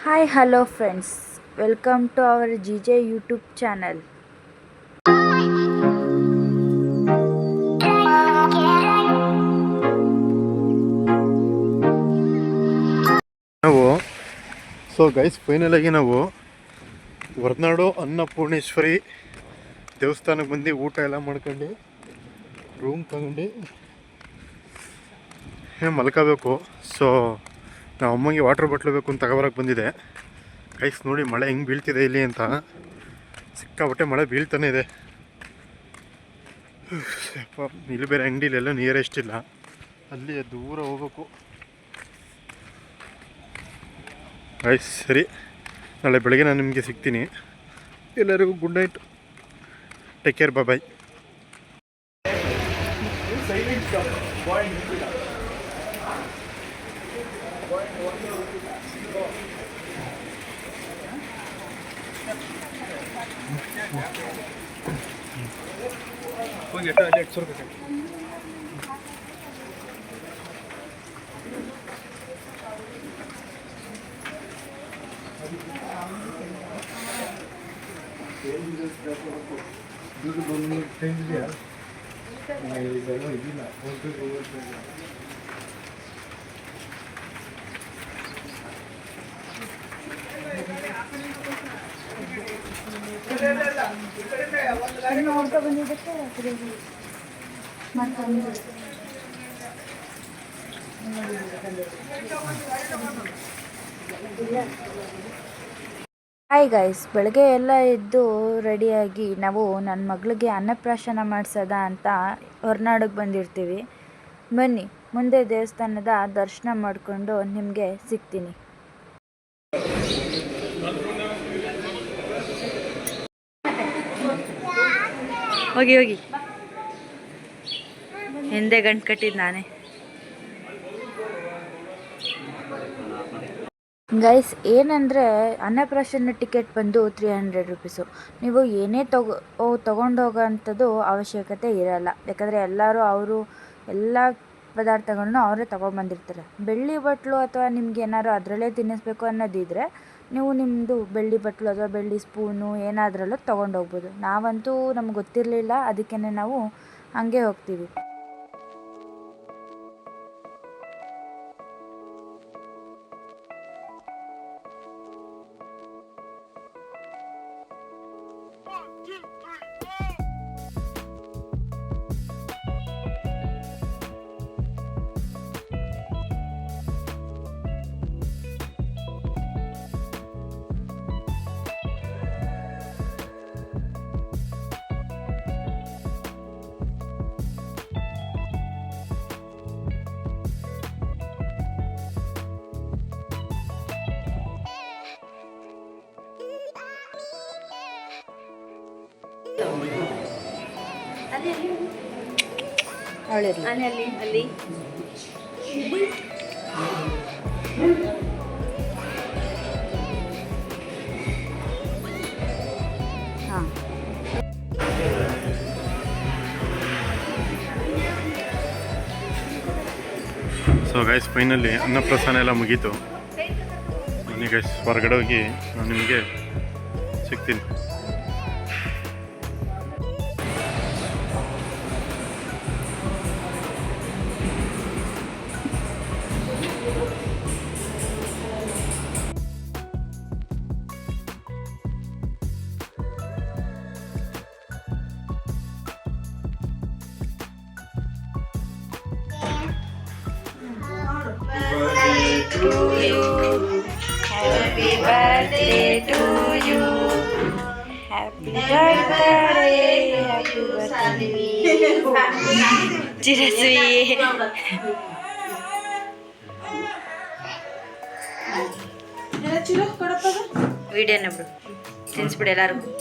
Hi, hello friends. Welcome to our GJ YouTube channel. ನಾವು guys final ಆಗಿ ನಾವು ಹೊರನಾಡು ಅನ್ನಪೂರ್ಣೇಶ್ವರಿ ದೇವಸ್ಥಾನಕ್ಕೆ ಬಂದು ಊಟ ಎಲ್ಲ ಮಾಡ್ಕೊಂಡು ರೂಮ್ ತಗೊಂಡು ಮಲ್ಕೋಬೇಕು. ಸೊ ನಾವು ಅಮ್ಮಂಗೆ ವಾಟರ್ ಬಾಟ್ಲ್ ಬೇಕು ಅಂತ ತಗೊಬರಕ್ಕೆ ಬಂದಿದೆ. ಗೈಸ್ ನೋಡಿ ಮಳೆ ಹೆಂಗೆ ಬೀಳ್ತಿದೆ ಇಲ್ಲಿ ಅಂತ. ಸಿಕ್ಕಾಬಟ್ಟೆ ಮಳೆ ಬೀಳ್ತಾನೆ ಇದೆ. ಇಲ್ಲಿ ಬೇರೆ ಅಂಗಡಿಲೆಲ್ಲ ನಿಯರೆಸ್ಟ್ ಇಲ್ಲ, ಅಲ್ಲಿ ದೂರ ಹೋಗ್ಬೇಕು. ಗೈಸ್ ಸರಿ, ನಾಳೆ ಬೆಳಗ್ಗೆ ನಾನು ನಿಮಗೆ ಸಿಗ್ತೀನಿ. ಎಲ್ಲರಿಗೂ ಗುಡ್ ನೈಟ್, ಟೇಕ್ ಕೇರ್, ಬಾಯ್. ಹಾಯ್ ಗೈಸ್, ಬೆಳಗ್ಗೆ ಎಲ್ಲ ಎದ್ದು ರೆಡಿಯಾಗಿ ನಾವು ನನ್ನ ಮಗಳಿಗೆ ಅನ್ನಪ್ರಾಶನ ಮಾಡಿಸೋದ ಅಂತ ಹೊರನಾಡಿಗೆ ಬಂದಿರ್ತೀವಿ. ಬನ್ನಿ, ಮುಂದೆ ದೇವಸ್ಥಾನದ ದರ್ಶನ ಮಾಡಿಕೊಂಡು ನಿಮಗೆ ಸಿಗ್ತೀನಿ. ಹೋಗಿ ಹೋಗಿ, ಹಿಂದೆ ಗಂಟು ಕಟ್ಟಿದ್ದು ನಾನೇ. ಗೈಸ್ ಏನಂದರೆ, ಅನ್ನಪ್ರಾಶನ ಟಿಕೆಟ್ ಬಂದು 300 ರುಪೀಸು. ನೀವು ಏನೇ ತೊಗೊಂಡೋಗೋ ಅಂಥದ್ದು ಅವಶ್ಯಕತೆ ಇರಲ್ಲ, ಯಾಕಂದರೆ ಎಲ್ಲರೂ ಅವರು ಎಲ್ಲ ಪದಾರ್ಥಗಳನ್ನೂ ಅವರೇ ತೊಗೊಂಬಂದಿರ್ತಾರೆ. ಬೆಳ್ಳಿ ಬಟ್ಲು ಅಥವಾ ನಿಮ್ಗೆ ಏನಾದ್ರು ಅದರಲ್ಲೇ ತಿನ್ನಿಸ್ಬೇಕು ಅನ್ನೋದಿದ್ರೆ ನೀವು ನಿಮ್ಮದು ಬೆಳ್ಳಿ ಬಟ್ಲು ಅಥವಾ ಬೆಳ್ಳಿ ಸ್ಪೂನು ಏನಾದ್ರಲ್ಲೂ ತೊಗೊಂಡೋಗ್ಬೋದು. ನಾವಂತೂ ನಮ್ಗೆ ಗೊತ್ತಿರಲಿಲ್ಲ, ಅದಕ್ಕೇ ನಾವು ಹಾಗೆ ಹೋಗ್ತೀವಿ. ಅಲ್ಲಿ ಹಾಂ, ಸೊ ಗೈಸ್ ಫೈನಲಿ ಅನ್ನಪ್ರಸಾದ ಎಲ್ಲ ಮುಗೀತು. ಬನ್ನಿ ಗೈಸ್, ಹೊರಗಡೆ ಹೋಗಿ ನಾನು ನಿಮಗೆ ಸಿಗ್ತೀನಿ. Happy birthday to you. Happy birthday, happy birthday. ಚಿರಸ್ವಿ ವಿಡಿಯೋನ ಬಿಡು, ತಿನ್ಸ್ಬಿಡು ಎಲ್ಲರಿಗೂ.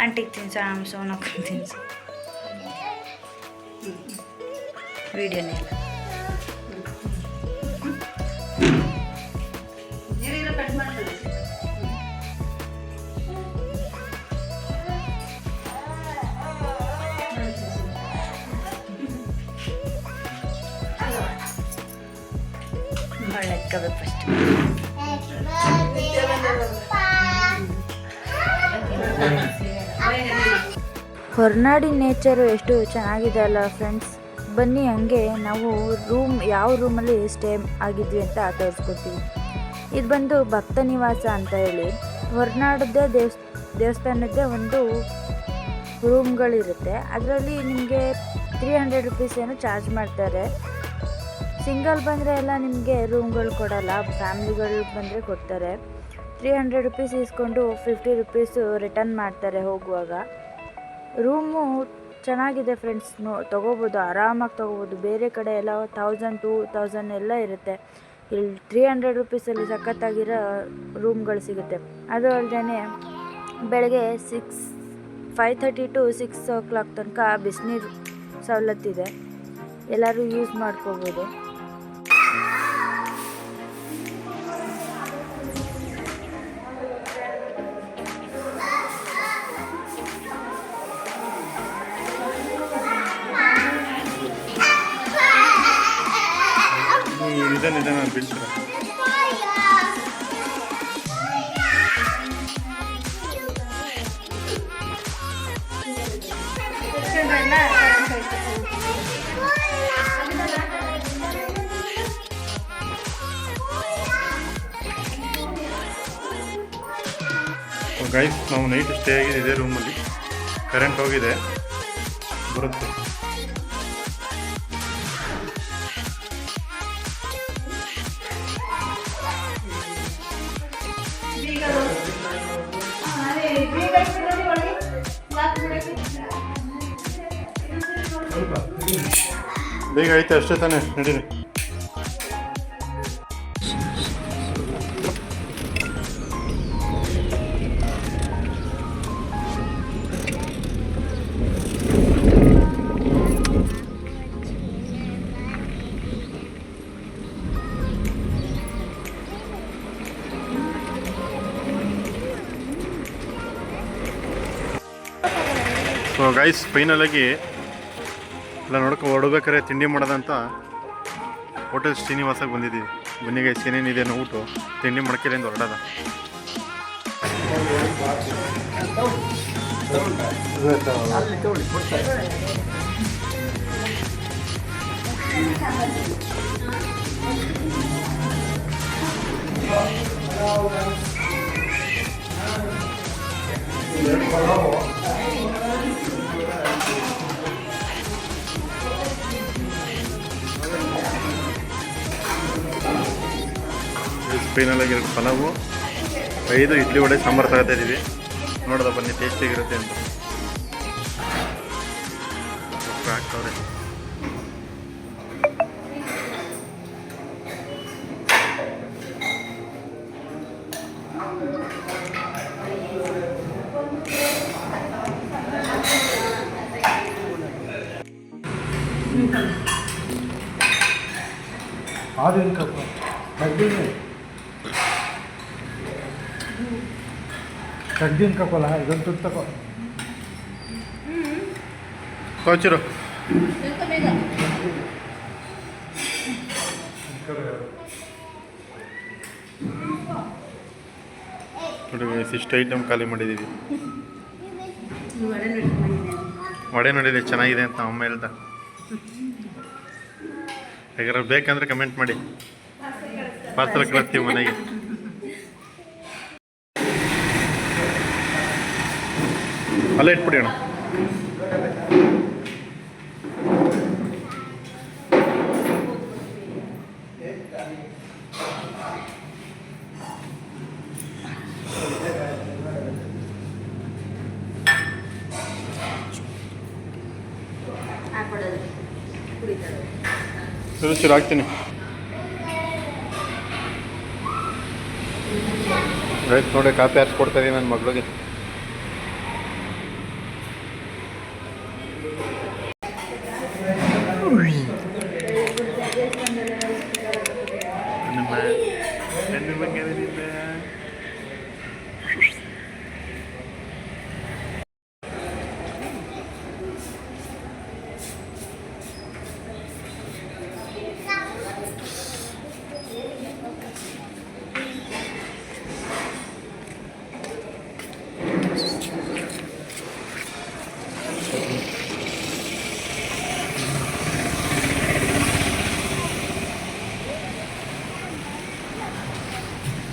ಆಂಟಿಗೆ ತಿನ್ಸು, ಸೋನಕ್ಕೆ ತಿನ್ಸು, ವಿಡಿಯೋನೇ ಇಲ್ಲ. ಒಳ್ಳೆ ಫಸ್ಟ್ ಹೊರನಾಡಿನ ನೇಚರು ಎಷ್ಟು ಚೆನ್ನಾಗಿದೆ ಅಲ್ಲ ಫ್ರೆಂಡ್ಸ್. ಬನ್ನಿ ಹಂಗೆ ನಾವು ಯಾವ ರೂಮಲ್ಲಿ ಸ್ಟೇ ಆಗಿದ್ವಿ ಅಂತ ತೋರಿಸ್ಕೊಡ್ತೀವಿ. ಇದು ಬಂದು ಭಕ್ತ ನಿವಾಸ ಅಂತ ಹೇಳಿ ಹೊರನಾಡದ್ದೇ ದೇವಸ್ಥಾನದ್ದೇ ಒಂದು ರೂಮ್ಗಳಿರುತ್ತೆ. ಅದರಲ್ಲಿ ನಿಮಗೆ 300 ರುಪೀಸ್ ಏನೋ ಚಾರ್ಜ್ ಮಾಡ್ತಾರೆ. ಸಿಂಗಲ್ ಬಂದರೆ ಎಲ್ಲ ನಿಮಗೆ ರೂಮ್ಗಳು ಕೊಡಲ್ಲ, ಫ್ಯಾಮ್ಲಿಗಳು ಬಂದರೆ ಕೊಡ್ತಾರೆ. 300 ರುಪೀಸ್ ಇಸ್ಕೊಂಡು 50 ರುಪೀಸು ರಿಟರ್ನ್ ಮಾಡ್ತಾರೆ ಹೋಗುವಾಗ. ರೂಮು ಚೆನ್ನಾಗಿದೆ ಫ್ರೆಂಡ್ಸ್, ತೊಗೋಬೋದು, ಆರಾಮಾಗಿ ತೊಗೋಬೋದು. ಬೇರೆ ಕಡೆ ಎಲ್ಲ 1000 2000 ಎಲ್ಲ ಇರುತ್ತೆ. ಇಲ್ಲಿ 300 ರುಪೀಸಲ್ಲಿ ಸಖತ್ತಾಗಿರೋ ರೂಮ್ಗಳು ಸಿಗುತ್ತೆ. ಅದು ಅಲ್ಲದೆ ಬೆಳಗ್ಗೆ 5:30 to 6 o'clock ತನಕ ಬಿಸಿನೀರು ಸವಲತ್ತಿದೆ, ಎಲ್ಲರೂ ಯೂಸ್ ಮಾಡ್ಕೋಬೋದು. ನಿಧಾನ ಬೀಳ್ತೀರ. ಗೈಸ್, ನಾವು ನೈಟ್ ಸ್ಟೇ ಆಗಿದೆ ಇದೇ ರೂಮಲ್ಲಿ. ಕರೆಂಟ್ ಹೋಗಿದೆ, ಬರುತ್ತೆ. ಬೇಗ ಐತೆ ಅಷ್ಟೇ ತಾನೇ, ನಡೀರಿ. ಸೊ ಗೈಸ್, ಫೈನಲಾಗಿ ಎಲ್ಲ ಹೊರಡ್ಬೇಕಾದ್ರೆ ತಿಂಡಿ ಮಾಡೋದಂತ ಹೋಟೆಲ್ ಶ್ರೀನಿವಾಸಕ್ಕೆ ಬಂದಿದ್ದೀವಿ. ಬನ್ನಿ ಗೈಸ್, ಏನೇನಿದೆ ನೋಡ್ಬಿಟ್ಟು ತಿಂಡಿ ಮಡಕೆಲಿಂದ ಹೊರಡೋದ. ಫೈನಲಾಗಿ 2 ಪಲಾವು, 5 ಇಡ್ಲಿ ವಡೆ ಸಾಂಬಾರು ತಗೋತಾ ಇದ್ದೀವಿ. ನೋಡೋದ ಬನ್ನಿ, ಟೇಸ್ಟಿಯಾಗಿರುತ್ತೆ ಅಂತ ಹಾಕ್ತವ್ರೆ. ಕಡ್ಡಿನ ಕಪ್ಪಲ್ಲ, ಇದೊಂದು ತುತ್ತು ತಗೋ. ಕೋಚರು ಇಷ್ಟು ಐಟಮ್ ಖಾಲಿ ಮಾಡಿದ್ದೀವಿ. ವಡೆ ನೋಡಿದೆ ಚೆನ್ನಾಗಿದೆ ಅಂತ ಅಮ್ಮ ಹೇಳ್ದ. ಯಾಕಂದ್ರೆ ಬೇಕಂದ್ರೆ ಕಮೆಂಟ್ ಮಾಡಿ, ಪಾರ್ಸಲ್ ಕಳಿಸ್ತೀವಿ ಮನೆಗೆ. ಅಲ್ಲೇ ಇಟ್ಬಿಡಿ ಅಣ್ಣ. ಚೂರು ಹಾಕ್ತೀನಿ. ರೈಟ್ ನೋಡಿ, ಕಾಫಿ ಹಾಕ್ಸ್ಕೊಡ್ತಾ ಇದೀನಿ ನನ್ನ ಮಗಳಿಗೆ.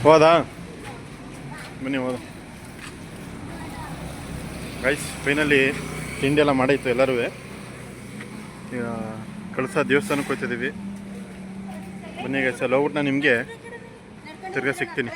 ಹೋದಾ ಬನ್ನಿ ಹೋದ ಗೈಸ್ ಫೈನಲಿ ತಿಂಡಿ ಎಲ್ಲ ಮಾಡಾಯಿತು ಎಲ್ಲರೂ. ಈಗ ಕಳಸ ದೇವಸ್ಥಾನಕ್ಕೆ ಹೋಗ್ತಿದ್ದೀವಿ. ಬನ್ನಿ ಗೈಸ್ ಅಲ್ಲಿ ಹೋಗ್ಬಿಟ್ಟು ನಾನು ನಿಮಗೆ ತಿರ್ಗಾ ಸಿಗ್ತೀನಿ.